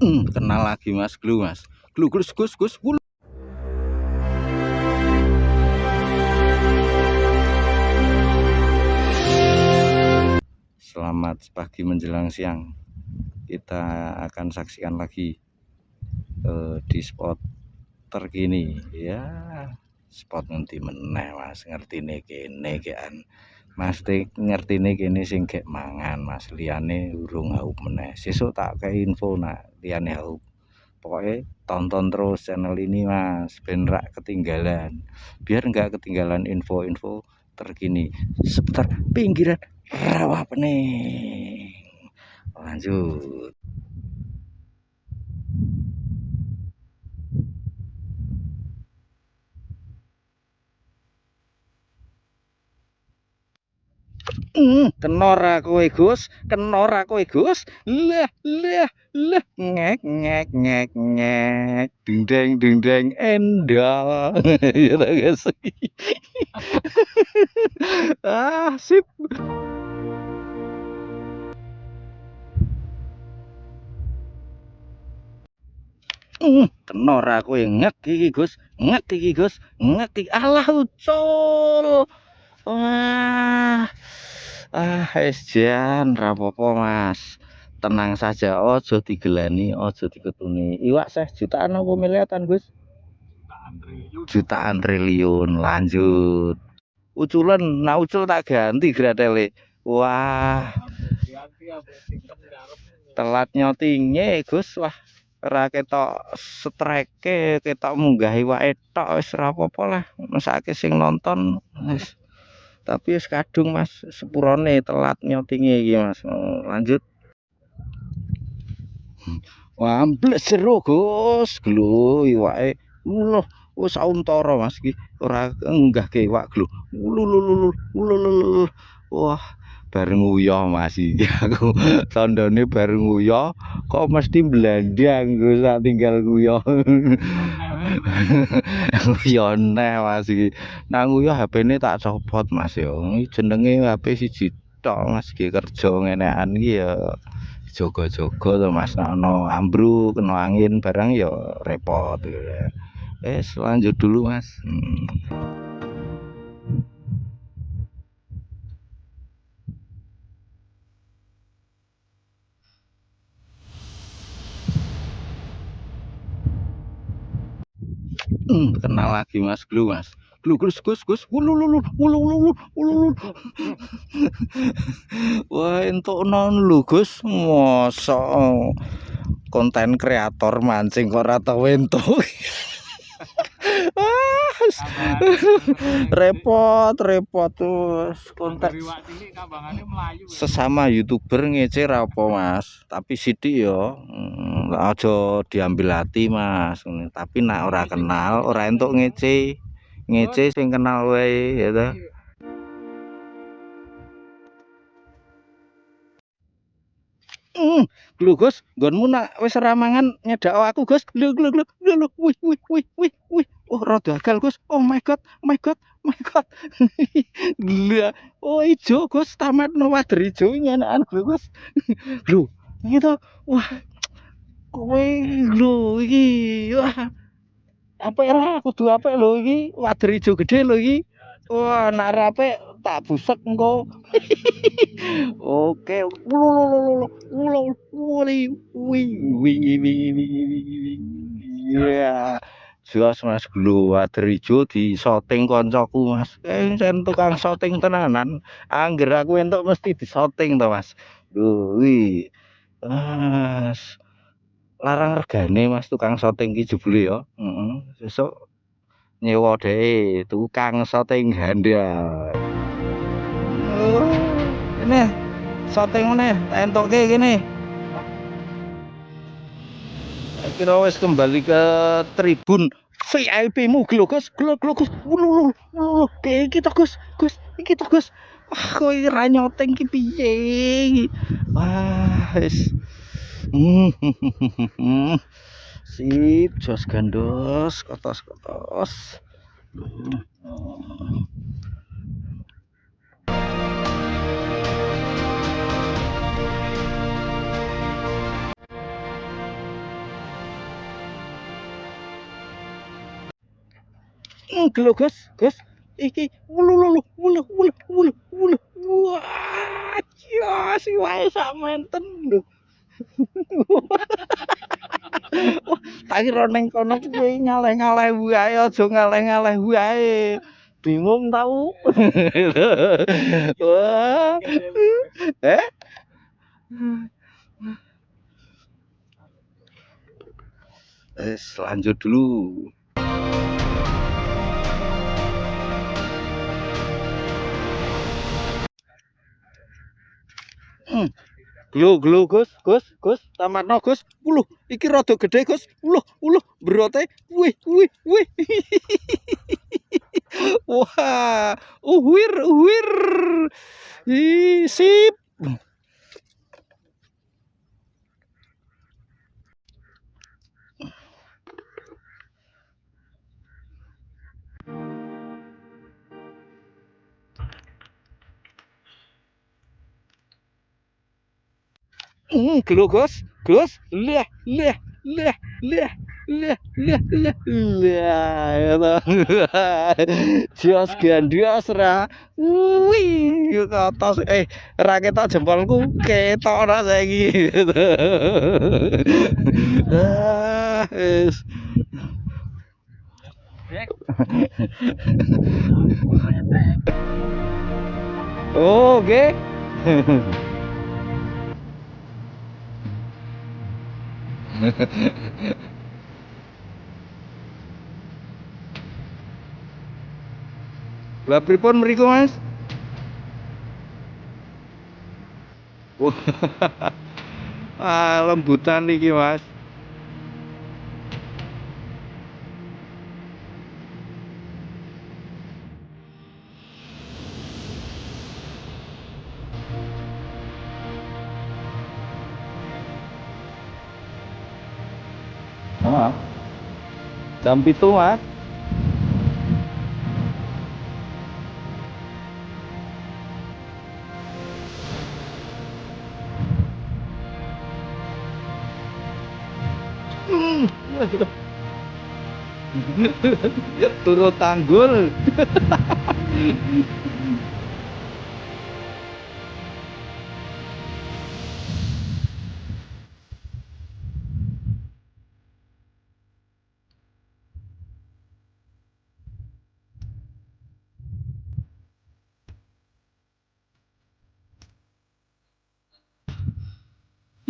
Kenal lagi Mas Glu, Mas. Glu Gus Gus Gus. Selamat pagi menjelang siang. Kita akan saksikan lagi di spot terkini ya. Spot nanti meneh Mas, ngertine kene kean. Mas ngertine kene sing gek mangan Mas, liyane urung haup meneh. Sesuk tak kei info nak liyane haup. Pokoknya tonton terus channel ini Mas, ben rak ketinggalan. Biar nggak ketinggalan info-info terkini seputar pinggiran Rawapening. Lanjut. Kenor aku Gus, kenor aku Gus. Lah, ngek ngek ngek ngek. Ding deng endal. Ya guys. Sip. Kenor aku ngek iki Gus, ngek iki Gus, ngek iki. Alah ucul. Wah. Jan rapopo Mas. Tenang saja, ojo digelani, ojo diketuni. Iwak seh jutaan apa miliatan, Gus? Jutaan triliun. Lanjut. Uculan, nah ucul tak ganti gradele. Wah. Telat nyotinge, Gus. Wah. Ora ketok strike, ketok munggah iwake tok wis rapopo lah. Mesake sing nonton wis. Tapi wis kadung Mas, sepurone telat nyotinge iki Mas. Lanjut. Wah, ambles seru Gus, glu iwake. Loh, wis sauntara Mas iki ora enggahke iwak glu. Wah, bareng uyah Mas iki aku. Tandane bareng uyah kok mesti blandang Gus sak tinggal uyah. Uyah Mas iki. Nang uyah HP-ne tak copot Mas yo. Jenenge HP siji tok Mas iki kerja ngenekan iki ya. Jogo-jogo to Mas, ana ambruk kena angin barang ya repot gitu. Lanjut dulu Mas. Kenal lagi Mas Glu, Mas. Glu Gus Gus Gus. Wah, entuk non lu Gus. Mosok konten kreator mancing kok ora tau entuk. repot terus konten sesama YouTuber ngece apa Mas, tapi sidik yo aja diambil hati Mas, tapi nak ora kenal ora entuk ngece sing kenal wae ya toh. Lho Gus, nggonmu nak wis ora mangan nyedak aku Gus. Lho wih. Oh, rada gagal Gus. Oh my god. Gila. Oh, ijo Gus, tamatno wader ijo nyenakan Gus. Lho, iki to. Wah. Kowe lho iki. Wah. Apik ra kudu apik lho iki. Wader ijo gede lho iki. Wah, nak rape tak busek engko. Oke. Iya. Jos Mas Glu wader ijo di shooting koncoku Mas. Sen tukang shooting tenanan. Angger aku entuk mesti di shooting to Mas. Lho wi. Mas. Larang regane Mas tukang shooting ki jebule ya. Heeh. Sesuk nyewa deh tukang shooting handal. Ini shooting meneh tak entukke kene. Kira wis kembali ke tribun VIP-mu Glu Gus. Iki to Gus. Iki to Gus. Wah, kowe ra nyoteng ki piye? Wah, wis. Sip, jos gandos, kotos. Lho Gus, Gus. Iki wuluh. Wah, jos wae sak menten lho. Tak kira ning kono kuwi ngaleh-ngaleh wae, aja ngaleh-ngaleh wae. Bingung tau. Wah. Eh? Lanjut dulu. Glo Gus, tamatno Gus. Iki rada gede Gus. Berote. Wih. Wah, uhwir. Ih, sip. Glo Gus. Leh. Jos gandias ra. Wih, katos ra ketok jempolku, ketok ora saiki. Wis. Oke. Lah pripun mriku Mas? Lembutan iki Mas. Jam 7 Mas. Turun tanggul.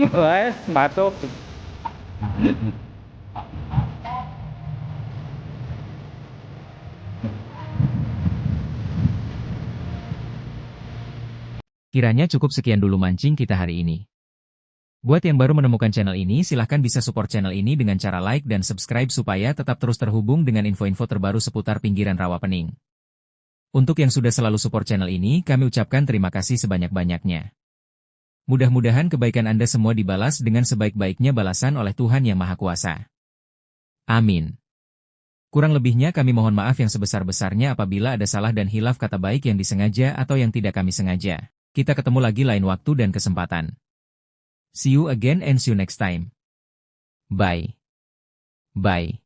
Wes, batuk. Kiranya cukup sekian dulu mancing kita hari ini. Buat yang baru menemukan channel ini, silahkan bisa support channel ini dengan cara like dan subscribe supaya tetap terus terhubung dengan info-info terbaru seputar pinggiran rawa pening. Untuk yang sudah selalu support channel ini, kami ucapkan terima kasih sebanyak-banyaknya. Mudah-mudahan kebaikan Anda semua dibalas dengan sebaik-baiknya balasan oleh Tuhan Yang Maha Kuasa. Amin. Kurang lebihnya kami mohon maaf yang sebesar-besarnya apabila ada salah dan hilaf kata baik yang disengaja atau yang tidak kami sengaja. Kita ketemu lagi lain waktu dan kesempatan. See you again and see you next time. Bye. Bye.